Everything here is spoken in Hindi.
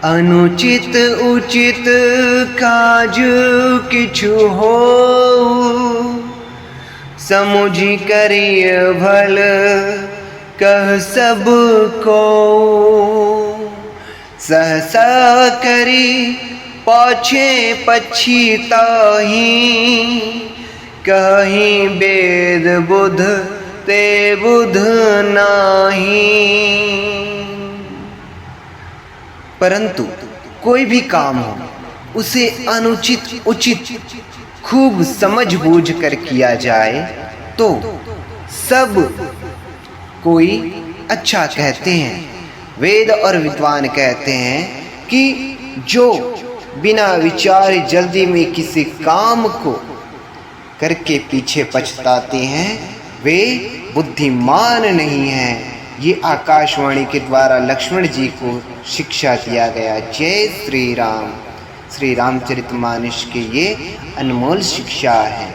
अनुचित उचित काज किछु हो, समुझि करिय भल कह सब को। सहसा करी पाछे पछिताहि, कहीं वेद बुध ते बुध नाही। परंतु कोई भी काम हो उसे अनुचित उचित खूब समझ बूझ कर किया जाए तो सब कोई अच्छा कहते हैं। वेद और विद्वान कहते हैं कि जो बिना विचार जल्दी में किसी काम को करके पीछे पछताते हैं वे बुद्धिमान नहीं हैं। ये आकाशवाणी के द्वारा लक्ष्मण जी को शिक्षा दिया गया। जय श्री राम। श्री रामचरितमानस के ये अनमोल शिक्षा है।